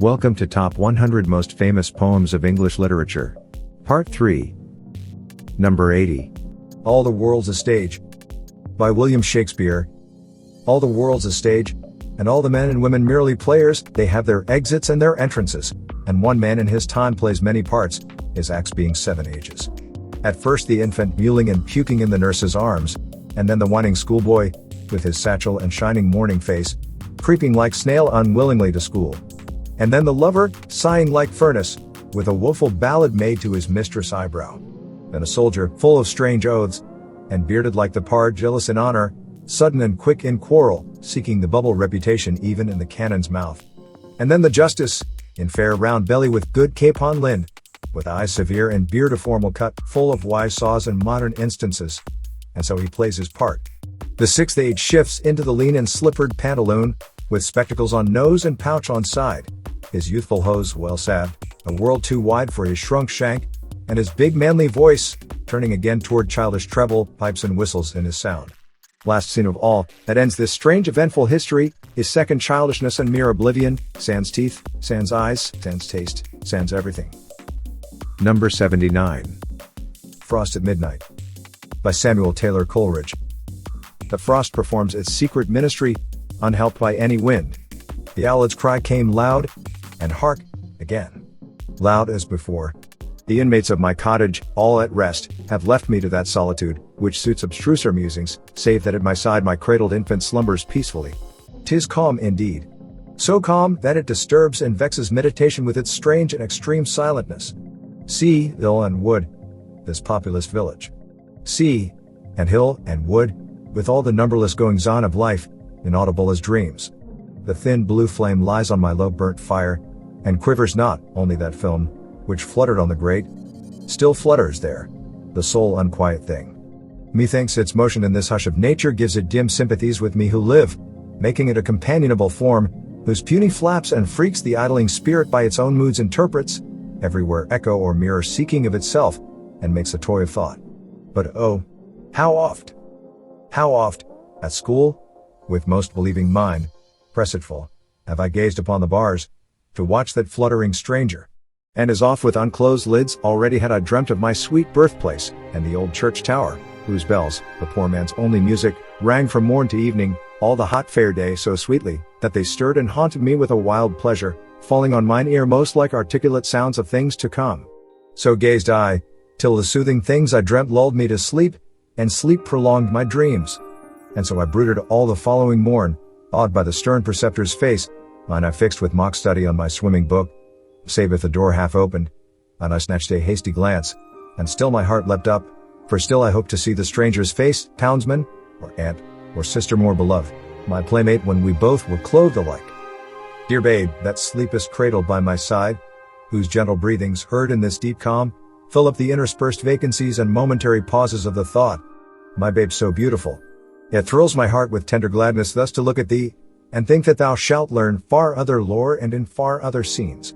Welcome to Top 100 Most Famous Poems of English Literature. Part 3. Number 80. All the World's a Stage. By William Shakespeare. All the world's a stage, and all the men and women merely players. They have their exits and their entrances, and one man in his time plays many parts, his acts being 7 ages. At first the infant mewling and puking in the nurse's arms, and then the whining schoolboy, with his satchel and shining morning face, creeping like snail unwillingly to school. And then the lover, sighing like furnace, with a woeful ballad made to his mistress' eyebrow. Then a soldier, full of strange oaths, and bearded like the pard, jealous in honor, sudden and quick in quarrel, seeking the bubble reputation even in the cannon's mouth. And then the justice, in fair round belly with good capon lin, with eyes severe and beard a formal cut, full of wise saws and modern instances. And so he plays his part. The 6th age shifts into the lean and slippered pantaloon, with spectacles on nose and pouch on side, his youthful hose well salved, a world too wide for his shrunk shank, and his big manly voice, turning again toward childish treble, pipes and whistles in his sound. Last scene of all, that ends this strange eventful history, is second childishness and mere oblivion, sans teeth, sans eyes, sans taste, sans everything. Number 79. Frost at Midnight. By Samuel Taylor Coleridge. The frost performs its secret ministry, unhelped by any wind. The owlet's cry came loud, and hark, again. Loud as before. The inmates of my cottage, all at rest, have left me to that solitude, which suits abstruser musings, save that at my side my cradled infant slumbers peacefully. 'Tis calm indeed. So calm that it disturbs and vexes meditation with its strange and extreme silentness. Sea, hill and wood, this populous village. Sea, and hill and wood, with all the numberless goings-on of life, inaudible as dreams. The thin blue flame lies on my low burnt fire, and quivers not, only that film, which fluttered on the grate, still flutters there, the sole unquiet thing. Methinks its motion in this hush of nature gives it dim sympathies with me who live, making it a companionable form, whose puny flaps and freaks the idling spirit by its own moods interprets, everywhere echo or mirror seeking of itself, and makes a toy of thought. But oh, how oft, at school, with most believing mind, precedful, have I gazed upon the bars, to watch that fluttering stranger. And as oft with unclosed lids already had I dreamt of my sweet birthplace, and the old church tower, whose bells, the poor man's only music, rang from morn to evening, all the hot fair day so sweetly, that they stirred and haunted me with a wild pleasure, falling on mine ear most like articulate sounds of things to come. So gazed I, till the soothing things I dreamt lulled me to sleep, and sleep prolonged my dreams. And so I brooded all the following morn, awed by the stern preceptor's face, mine I fixed with mock study on my swimming book, save if the door half opened, and I snatched a hasty glance, and still my heart leapt up, for still I hoped to see the stranger's face, townsman, or aunt, or sister more beloved, my playmate when we both were clothed alike. Dear babe, that sleepest cradled by my side, whose gentle breathings heard in this deep calm, fill up the interspersed vacancies and momentary pauses of the thought. My babe so beautiful. It thrills my heart with tender gladness thus to look at thee, and think that thou shalt learn far other lore and in far other scenes.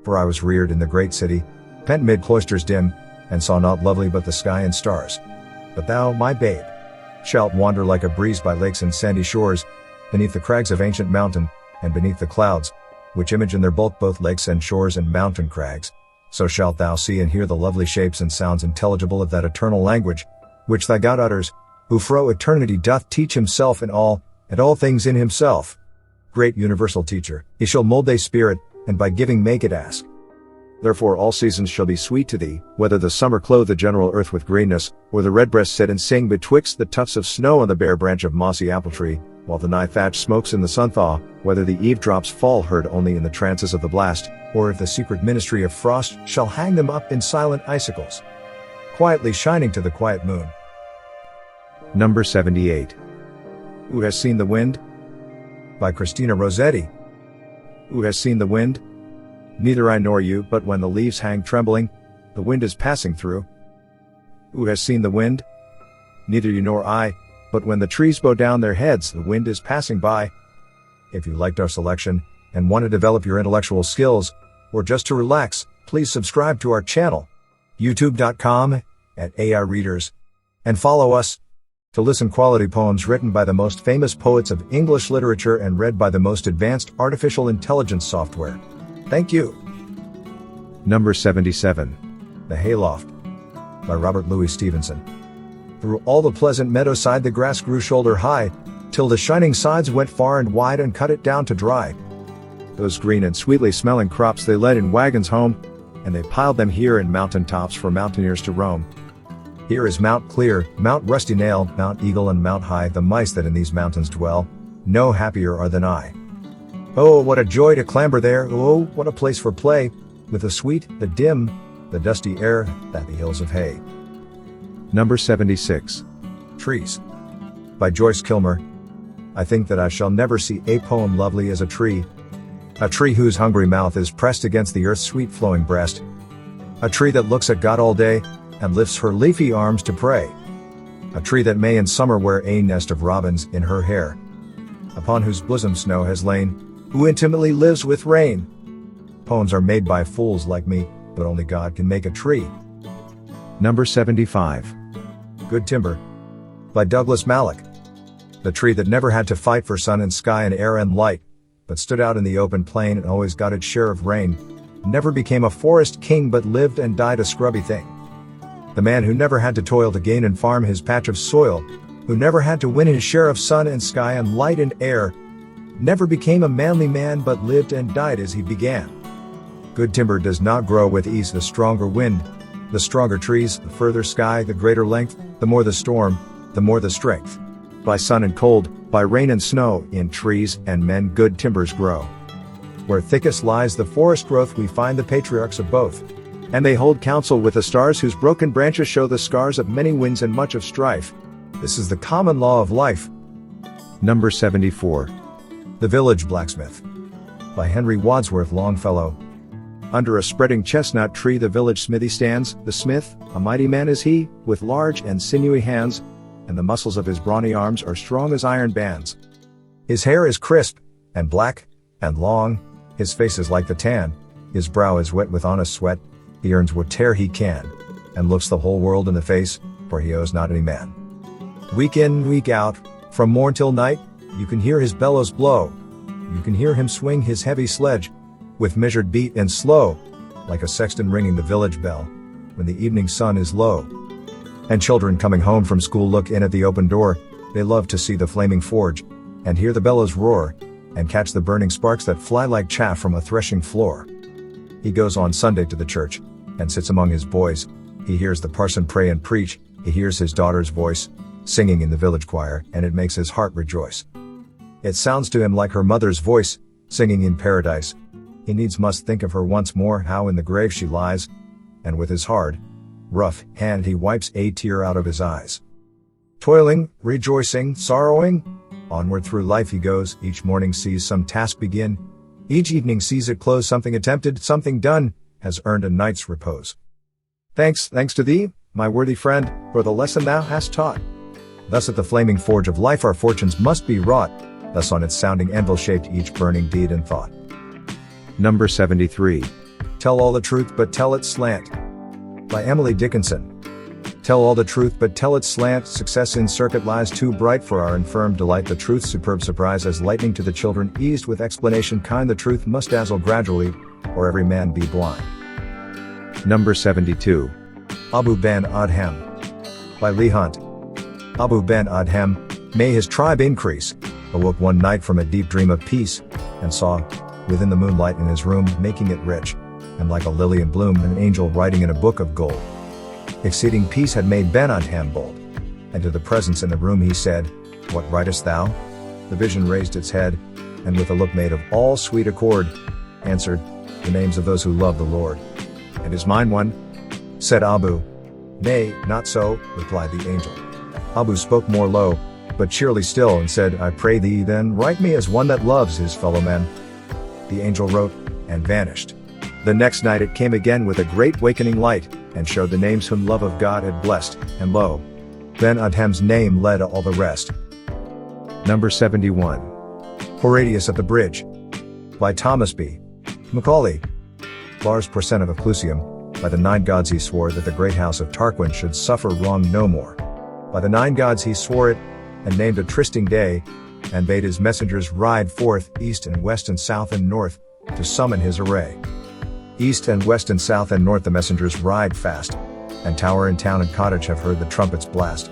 For I was reared in the great city, pent mid cloisters dim, and saw not lovely but the sky and stars. But thou, my babe, shalt wander like a breeze by lakes and sandy shores, beneath the crags of ancient mountain, and beneath the clouds, which image in their bulk both lakes and shores and mountain crags. So shalt thou see and hear the lovely shapes and sounds intelligible of that eternal language, which thy God utters, who fro eternity doth teach himself in all, and all things in himself. Great universal teacher, he shall mold thy spirit, and by giving make it ask. Therefore all seasons shall be sweet to thee, whether the summer clothe the general earth with greenness, or the redbreast sit and sing betwixt the tufts of snow on the bare branch of mossy apple tree, while the nigh thatch smokes in the sun thaw, whether the eve drops fall heard only in the trances of the blast, or if the secret ministry of frost shall hang them up in silent icicles, quietly shining to the quiet moon. Number 78. Who has seen the wind? By Christina Rossetti. Who has seen the wind? Neither I nor you, but when the leaves hang trembling, the wind is passing through. Who has seen the wind? Neither you nor I, but when the trees bow down their heads, the wind is passing by. If you liked our selection, and want to develop your intellectual skills, or just to relax, please subscribe to our channel, youtube.com/AI-Readers, and follow us to listen quality poems written by the most famous poets of English literature and read by the most advanced artificial intelligence software. Thank you. Number 77. The Hayloft, by Robert Louis Stevenson. Through all the pleasant meadowside the grass grew shoulder high, till the shining sides went far and wide and cut it down to dry. Those green and sweetly smelling crops they led in wagons home, and they piled them here in mountain tops for mountaineers to roam. Here is Mount Clear, Mount Rusty Nail, Mount Eagle and Mount High, the mice that in these mountains dwell, no happier are than I. Oh, what a joy to clamber there, oh, what a place for play, with the sweet, the dim, the dusty air, that the hills of hay. Number 76. Trees, by Joyce Kilmer. I think that I shall never see a poem lovely as a tree whose hungry mouth is pressed against the earth's sweet flowing breast, a tree that looks at God all day, and lifts her leafy arms to pray, a tree that may in summer wear a nest of robins in her hair, upon whose bosom snow has lain, who intimately lives with rain. Poems are made by fools like me, but only God can make a tree. Number 75. Good Timber, by Douglas Malloch. The tree that never had to fight for sun and sky and air and light, but stood out in the open plain and always got its share of rain, never became a forest king but lived and died a scrubby thing. The man who never had to toil to gain and farm his patch of soil, who never had to win his share of sun and sky and light and air, never became a manly man but lived and died as he began. Good timber does not grow with ease. The stronger wind, the stronger trees, the further sky, the greater length, the more the storm, the more the strength. By sun and cold, by rain and snow, in trees and men good timbers grow. Where thickest lies the forest growth we find the patriarchs of both. And they hold counsel with the stars whose broken branches show the scars of many winds and much of strife. This is the common law of life. Number 74. The Village Blacksmith, by Henry Wadsworth Longfellow. Under a spreading chestnut tree the village smithy stands, the smith, a mighty man is he, with large and sinewy hands, and the muscles of his brawny arms are strong as iron bands. His hair is crisp, and black, and long, his face is like the tan, his brow is wet with honest sweat, he earns whate'er he can, and looks the whole world in the face, for he owes not any man. Week in, week out, from morn till night, you can hear his bellows blow, you can hear him swing his heavy sledge, with measured beat and slow, like a sexton ringing the village bell, when the evening sun is low. And children coming home from school look in at the open door, they love to see the flaming forge, and hear the bellows roar, and catch the burning sparks that fly like chaff from a threshing floor. He goes on Sunday to the church, and sits among his boys, he hears the parson pray and preach, he hears his daughter's voice, singing in the village choir, and it makes his heart rejoice. It sounds to him like her mother's voice, singing in paradise. He needs must think of her once more, how in the grave she lies, and with his hard, rough hand he wipes a tear out of his eyes. Toiling, rejoicing, sorrowing, onward through life he goes, each morning sees some task begin, each evening sees it close, something attempted, something done, has earned a night's repose. Thanks to thee, my worthy friend, for the lesson thou hast taught. Thus at the flaming forge of life our fortunes must be wrought, thus on its sounding anvil shaped each burning deed and thought. Number 73. Tell all the truth but tell it slant, by Emily Dickinson. Tell all the truth but tell it slant, success in circuit lies too bright for our infirm delight, the truth's superb surprise as lightning to the children eased with explanation kind, the truth must dazzle gradually, or every man be blind. Number 72. Abou ben Adhem, by Leigh Hunt. Abou ben Adhem, may his tribe increase, awoke one night from a deep dream of peace, and saw, within the moonlight in his room, making it rich, and like a lily in bloom, an angel writing in a book of gold. Exceeding peace had made Ben Adhem bold, and to the presence in the room he said, What writest thou? The vision raised its head, and with a look made of all sweet accord, answered, The names of those who love the Lord. And is mine one? Said Abou. Nay, not so, replied the angel. Abou spoke more low, but cheerly still, and said, I pray thee then write me as one that loves his fellow men. The angel wrote, and vanished. The next night it came again with a great wakening light, and showed the names whom love of God had blessed, and lo, Ben Adhem's name led all the rest. Number 71. Horatius at the Bridge, by Thomas B. Macaulay. Lars Porcent of Clusium, by the 9 gods he swore that the great house of Tarquin should suffer wrong no more. By the 9 gods he swore it, and named a trysting day, and bade his messengers ride forth, east and west and south and north, to summon his array. East and west and south and north the messengers ride fast, and tower and town and cottage have heard the trumpets blast.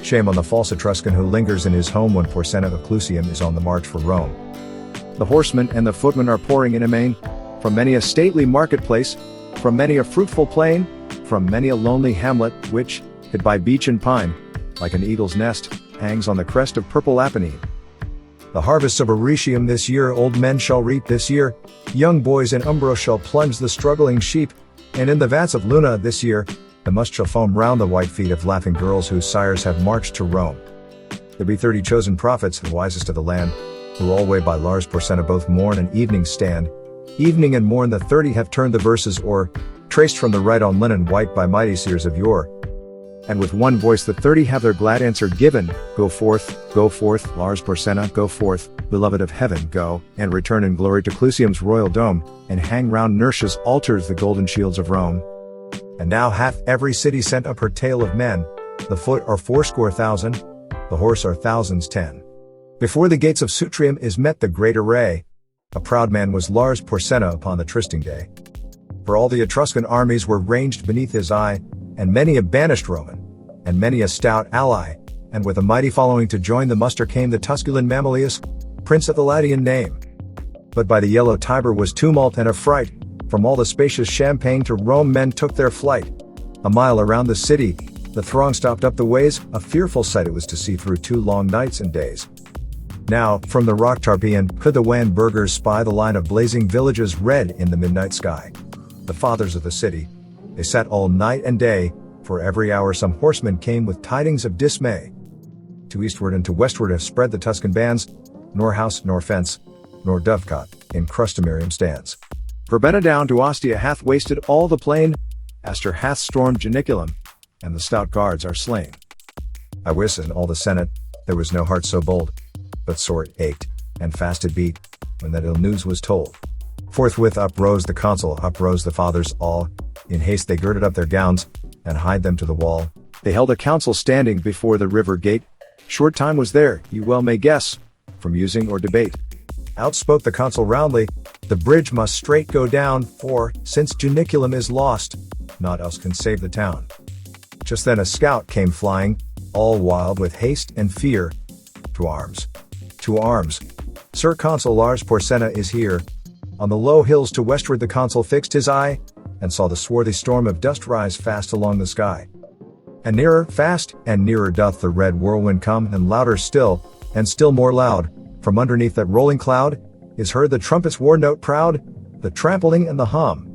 Shame on the false Etruscan who lingers in his home when Porsenna of Clusium is on the march for Rome. The horsemen and the footmen are pouring in amain, from many a stately marketplace, from many a fruitful plain, from many a lonely hamlet, which, hid by beech and pine, like an eagle's nest, hangs on the crest of purple Apennine. The harvests of Arretium this year old men shall reap this year, young boys in Umbro shall plunge the struggling sheep, and in the vats of Luna this year, the must shall foam round the white feet of laughing girls whose sires have marched to Rome. There be 30 chosen prophets, the wisest of the land, who alway by Lars Porsenna both morn and evening stand. Evening and morn the 30 have turned the verses o'er, traced from the right on linen white by mighty seers of yore. And with one voice the 30 have their glad answer given, go forth, Lars Porsenna, go forth, beloved of heaven, go, and return in glory to Clusium's royal dome, and hang round Nursia's altars the golden shields of Rome. And now hath every city sent up her tale of men, the foot are 80,000, the horse are thousands 10. Before the gates of Sutrium is met the great array, a proud man was Lars Porsenna upon the trysting day. For all the Etruscan armies were ranged beneath his eye, and many a banished Roman, and many a stout ally, and with a mighty following to join the muster came the Tusculan Mamilius, prince of the Latian name. But by the yellow Tiber was tumult and affright, from all the spacious Champaign to Rome men took their flight. A mile around the city, the throng stopped up the ways, a fearful sight it was to see through 2 long nights and days. Now, from the rock Tarpeian, could the wan burghers spy the line of blazing villages red in the midnight sky. The fathers of the city, they sat all night and day, for every hour some horseman came with tidings of dismay. To eastward and to westward have spread the Tuscan bands, nor house nor fence, nor dovecot, in Crustumerium stands. Verbena down to Ostia hath wasted all the plain, Astur hath stormed Janiculum, and the stout guards are slain. I wis in all the senate, there was no heart so bold, but sore it ached, and fast it beat, when that ill news was told. Forthwith up rose the consul, up rose the fathers all, in haste they girded up their gowns, and hied them to the wall. They held a council standing before the river gate, short time was there, you well may guess, for musing or debate. Out spoke the consul roundly, the bridge must straight go down, for, since Janiculum is lost, naught else can save the town. Just then a scout came flying, all wild with haste and fear. To arms! To arms! Sir Consul Lars Porsenna is here. On the low hills to westward the consul fixed his eye, and saw the swarthy storm of dust rise fast along the sky. And nearer, fast, and nearer doth the red whirlwind come, and louder still, and still more loud, from underneath that rolling cloud, is heard the trumpet's war note proud, the trampling and the hum.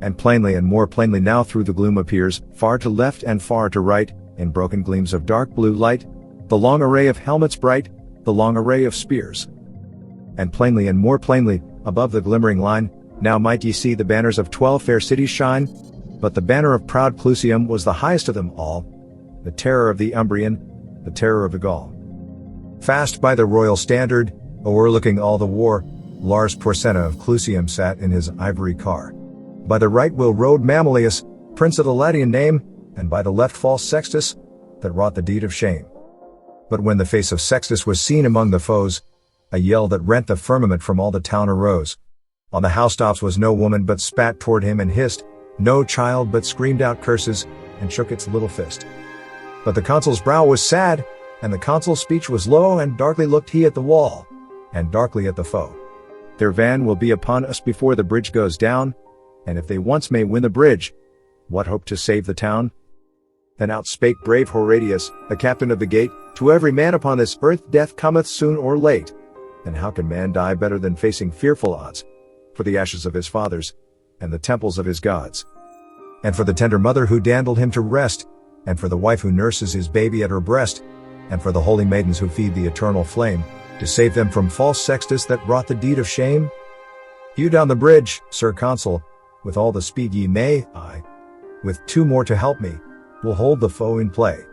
And plainly and more plainly now through the gloom appears, far to left and far to right, in broken gleams of dark blue light, the long array of helmets bright, the long array of spears. And plainly and more plainly, above the glimmering line, now might ye see the banners of 12 fair cities shine, but the banner of proud Clusium was the highest of them all, the terror of the Umbrian, the terror of the Gaul. Fast by the royal standard, o'erlooking all the war, Lars Porsenna of Clusium sat in his ivory car. By the right will rode Mamilius, prince of the Latian name, and by the left false Sextus, that wrought the deed of shame. But when the face of Sextus was seen among the foes, a yell that rent the firmament from all the town arose. On the housetops was no woman but spat toward him and hissed, no child but screamed out curses, and shook its little fist. But the consul's brow was sad, and the consul's speech was low, and darkly looked he at the wall, and darkly at the foe. Their van will be upon us before the bridge goes down, and if they once may win the bridge, what hope to save the town? Then out spake brave Horatius, the captain of the gate, to every man upon this earth death cometh soon or late. And how can man die better than facing fearful odds, for the ashes of his fathers, and the temples of his gods? And for the tender mother who dandled him to rest, and for the wife who nurses his baby at her breast, and for the holy maidens who feed the eternal flame, to save them from false Sextus that wrought the deed of shame? Hew down the bridge, Sir Consul, with all the speed ye may, I, with 2 more to help me, will hold the foe in play.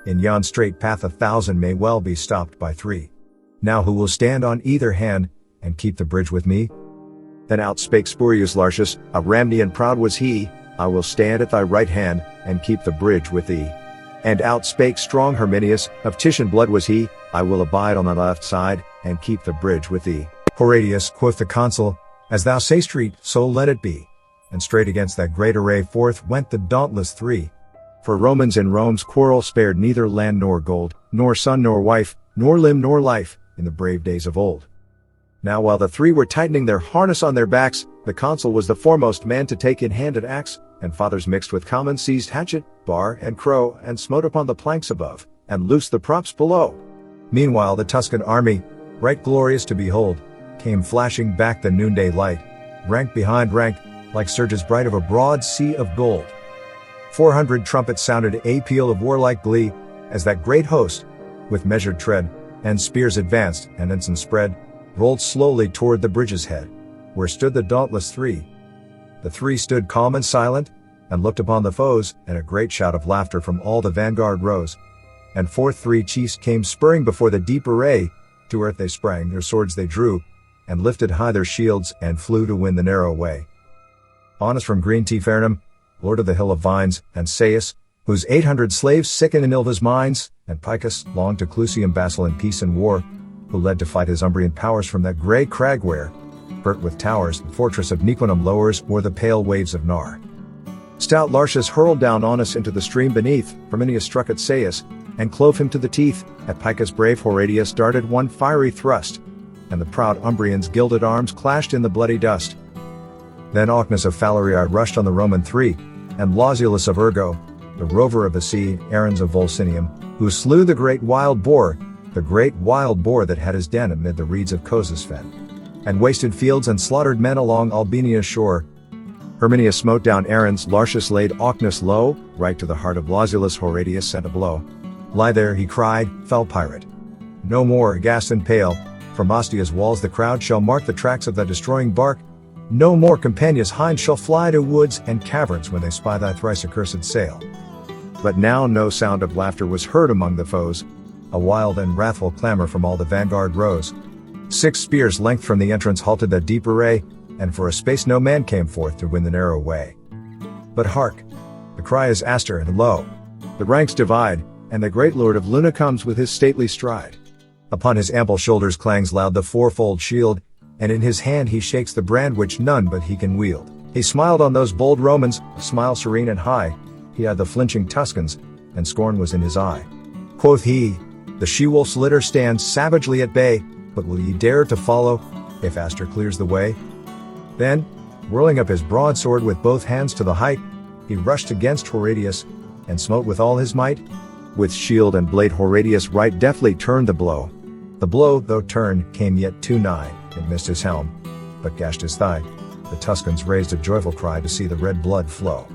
In yon straight path 1,000 may well be stopped by 3. Now who will stand on either hand, and keep the bridge with me? Then out spake Spurius Lartius, a Ramnian proud was he, I will stand at thy right hand, and keep the bridge with thee. And out spake strong Herminius, of Titian blood was he, I will abide on thy left side, and keep the bridge with thee. Horatius, quoth the consul, As thou say'st, so let it be. And straight against that great array forth went the dauntless three. For Romans in Rome's quarrel spared neither land nor gold, nor son nor wife, nor limb nor life, in the brave days of old. Now while the three were tightening their harness on their backs, the consul was the foremost man to take in hand an axe, and fathers mixed with common seized hatchet, bar, and crow, and smote upon the planks above, and loosed the props below. Meanwhile the Tuscan army, right glorious to behold, came flashing back the noonday light, rank behind rank, like surges bright of a broad sea of gold. 400 trumpets sounded a peal of warlike glee, as that great host, with measured tread, and spears advanced, and ensigns spread, rolled slowly toward the bridge's head, where stood the dauntless three. The three stood calm and silent, and looked upon the foes, and a great shout of laughter from all the vanguard rose. And forth 3 chiefs came spurring before the deep array, to earth they sprang, their swords they drew, and lifted high their shields, and flew to win the narrow way. Honest from green Tifernum, lord of the hill of vines, and Sais, whose 800 slaves sicken in Ilva's mines, and Picus, long to Clusium vassal in peace and war, who led to fight his Umbrian powers from that grey crag where, girt with towers, the fortress of Nequinum lowers o'er the pale waves of Nar. Stout Lartius hurled down on us into the stream beneath, Herminius struck at Sais, and clove him to the teeth. At Picus brave Horatius darted one fiery thrust, and the proud Umbrians' gilded arms clashed in the bloody dust. Then Ocnus of Phalerii rushed on the Roman three, and Lausulus of Ergo, the rover of the sea, Aruns of Volsinium, who slew the great wild boar that had his den amid the reeds of Cosus fen, and wasted fields and slaughtered men along Albinia's shore. Herminius smote down Aruns, Lartius laid Ocnus low, right to the heart of Lausulus Horatius sent a blow. Lie there, he cried, fell pirate. No more, aghast and pale, from Ostia's walls the crowd shall mark the tracks of thy destroying bark. No more Campania's hinds shall fly to woods and caverns when they spy thy thrice accursed sail. But now no sound of laughter was heard among the foes. A wild and wrathful clamor from all the vanguard rose. 6 spears' length from the entrance halted that deep array, and for a space no man came forth to win the narrow way. But hark! The cry is Astur, and lo! The ranks divide, and the great lord of Luna comes with his stately stride. Upon his ample shoulders clangs loud the fourfold shield, and in his hand he shakes the brand which none but he can wield. He smiled on those bold Romans, a smile serene and high. He eyed the flinching Tuscans, and scorn was in his eye. Quoth he, the she-wolf's litter stands savagely at bay, but will ye dare to follow, if Astur clears the way? Then, whirling up his broadsword with both hands to the height, he rushed against Horatius, and smote with all his might. With shield and blade Horatius right deftly turned the blow. The blow, though turned, came yet too nigh. It missed his helm, but gashed his thigh. The Tuscans raised a joyful cry to see the red blood flow.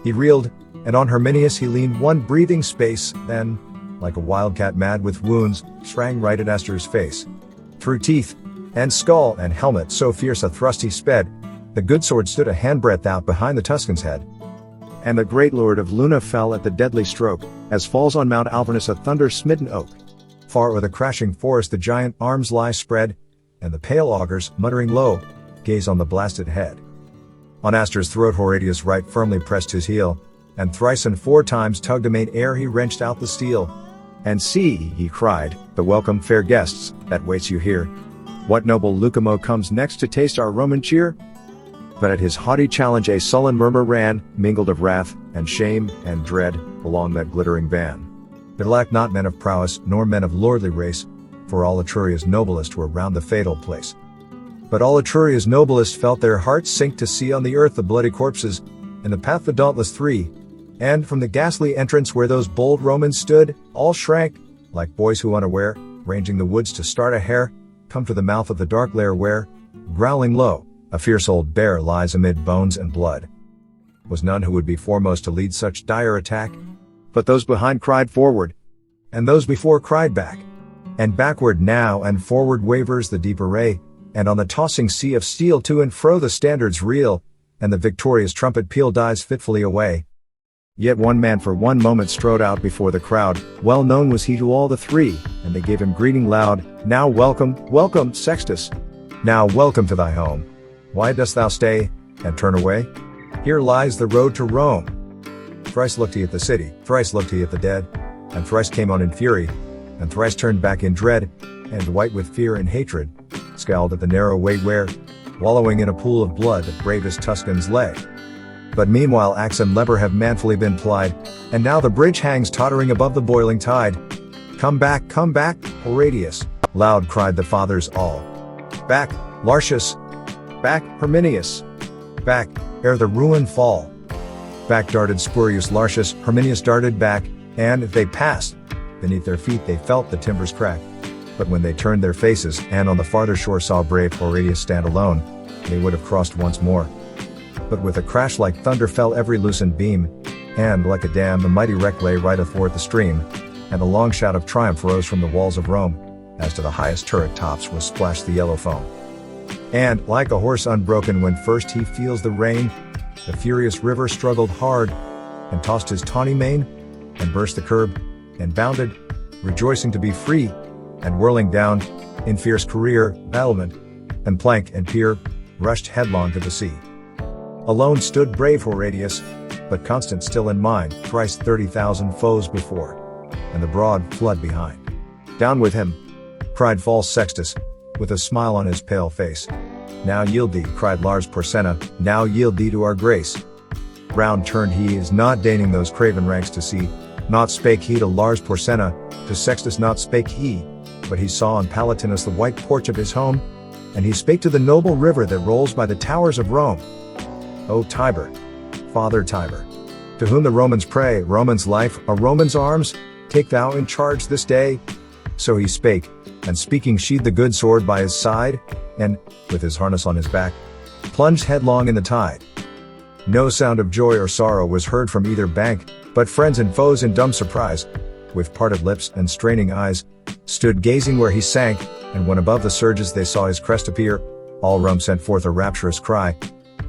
He reeled, and on Herminius he leaned one breathing space, then, like a wildcat mad with wounds, sprang right at Astur's face. Through teeth, and skull, and helmet so fierce a thrust he sped, the good sword stood a handbreadth out behind the Tuscan's head. And the great lord of Luna fell at the deadly stroke, as falls on Mount Alvernus a thunder-smitten oak. Far o'er the crashing forest the giant arms lie spread, and the pale augurs, muttering low, gaze on the blasted head. On Astur's throat Horatius right firmly pressed his heel, and thrice and 4 times tugged amain ere he wrenched out the steel. And see, he cried, the welcome fair guests, that waits you here. What noble Lucamo comes next to taste our Roman cheer? But at his haughty challenge a sullen murmur ran, mingled of wrath, and shame, and dread, along that glittering van. There lacked not men of prowess, nor men of lordly race, for all Etruria's noblest were round the fatal place. But all Etruria's noblest felt their hearts sink to see on the earth the bloody corpses, in the path the dauntless three, and from the ghastly entrance where those bold Romans stood, all shrank, like boys who unaware, ranging the woods to start a hare, come to the mouth of the dark lair where, growling low, a fierce old bear lies amid bones and blood. Was none who would be foremost to lead such dire attack, but those behind cried forward, and those before cried back. And backward now and forward wavers the deep array, and on the tossing sea of steel to and fro the standards reel, and the victorious trumpet peal dies fitfully away. Yet one man for one moment strode out before the crowd, well known was he to all the three, and they gave him greeting loud, now welcome, welcome, Sextus. Now welcome to thy home. Why dost thou stay, and turn away? Here lies the road to Rome. Thrice looked he at the city, thrice looked he at the dead, and thrice came on in fury, and thrice turned back in dread, and white with fear and hatred, scowled at the narrow way where, wallowing in a pool of blood the bravest Tuscans lay. But meanwhile axe and lever have manfully been plied, and now the bridge hangs tottering above the boiling tide. Come back, Horatius, loud cried the fathers all. Back, Lartius, back, Herminius, back, ere the ruin fall. Back darted Spurius Lartius, Herminius darted back, and if they passed, beneath their feet they felt the timbers crack. But when they turned their faces, and on the farther shore saw brave Horatius stand alone, they would have crossed once more. But with a crash like thunder fell every loosened beam, and like a dam the mighty wreck lay right athwart the stream, and a long shout of triumph rose from the walls of Rome, as to the highest turret tops was splashed the yellow foam. And, like a horse unbroken when first he feels the rein, the furious river struggled hard, and tossed his tawny mane, and burst the curb, and bounded, rejoicing to be free, and whirling down, in fierce career, battlement, and plank and pier, rushed headlong to the sea. Alone stood brave Horatius, but constant still in mind, thrice 30,000 foes before, and the broad flood behind. Down with him, cried false Sextus, with a smile on his pale face. Now yield thee, cried Lars Porsenna, now yield thee to our grace. Round turned he is not deigning those craven ranks to see, not spake he to Lars Porsenna, to Sextus not spake he, but he saw on Palatinus the white porch of his home, and he spake to the noble river that rolls by the towers of Rome. O Tiber, Father Tiber, to whom the Romans pray, Roman's life, a Roman's arms, take thou in charge this day. So he spake, and speaking sheathed the good sword by his side, and, with his harness on his back, plunged headlong in the tide. No sound of joy or sorrow was heard from either bank, but friends and foes in dumb surprise, with parted lips and straining eyes, stood gazing where he sank, and when above the surges they saw his crest appear, all Rome sent forth a rapturous cry,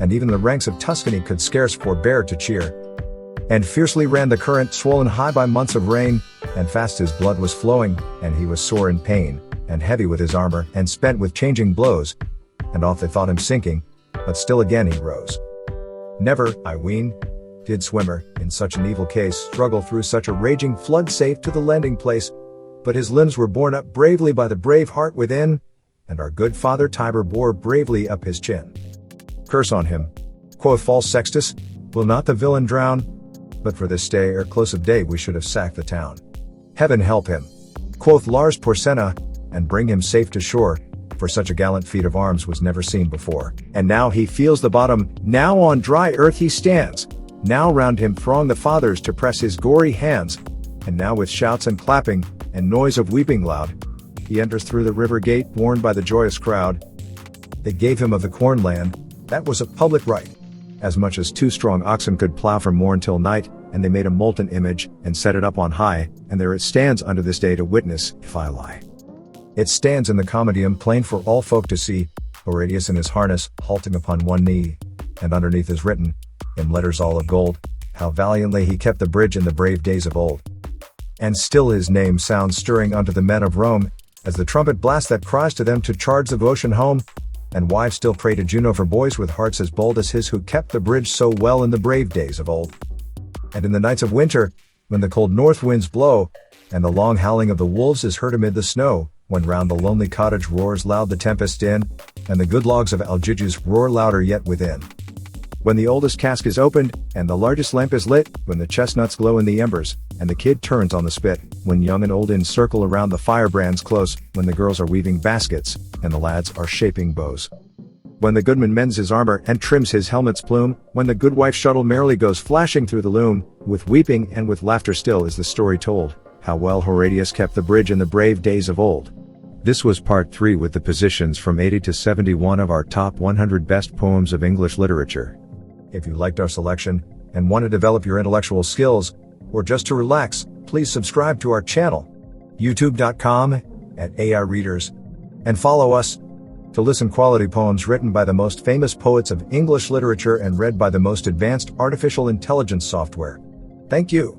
and even the ranks of Tuscany could scarce forbear to cheer. And fiercely ran the current, swollen high by months of rain, and fast his blood was flowing, and he was sore in pain, and heavy with his armor, and spent with changing blows, and oft they thought him sinking, but still again he rose. Never, I ween, did swimmer, in such an evil case, struggle through such a raging flood safe to the landing place, but his limbs were borne up bravely by the brave heart within, and our good father Tiber bore bravely up his chin. Curse on him, quoth false Sextus, will not the villain drown? But for this stay ere close of day we should have sacked the town. Heaven help him, quoth Lars Porsenna, and bring him safe to shore, for such a gallant feat of arms was never seen before. And now he feels the bottom, now on dry earth he stands, now round him throng the fathers to press his gory hands, and now with shouts and clapping, and noise of weeping loud, he enters through the river gate borne by the joyous crowd. They gave him of the corn land, that was a public right, as much as 2 strong oxen could plow from morn till night, and they made a molten image, and set it up on high, and there it stands unto this day to witness, if I lie. It stands in the Comedium plain for all folk to see, Horatius in his harness, halting upon one knee, and underneath is written, in letters all of gold, how valiantly he kept the bridge in the brave days of old. And still his name sounds stirring unto the men of Rome, as the trumpet blast that cries to them to charge the ocean home, and wives still pray to Juno for boys with hearts as bold as his who kept the bridge so well in the brave days of old. And in the nights of winter, when the cold north winds blow, and the long howling of the wolves is heard amid the snow, when round the lonely cottage roars loud the tempest din, and the good logs of Algigus roar louder yet within. When the oldest cask is opened, and the largest lamp is lit, when the chestnuts glow in the embers, and the kid turns on the spit, when young and old encircle around the firebrands close, when the girls are weaving baskets, and the lads are shaping bows. When the goodman mends his armor and trims his helmet's plume, when the goodwife's shuttle merrily goes flashing through the loom, with weeping and with laughter still is the story told, how well Horatius kept the bridge in the brave days of old. This was part 3 with the positions from 80 to 71 of our top 100 best poems of English literature. If you liked our selection, and want to develop your intellectual skills, or just to relax, please subscribe to our channel, youtube.com/AI-readers, and follow us to listen quality poems written by the most famous poets of English literature and read by the most advanced artificial intelligence software. Thank you.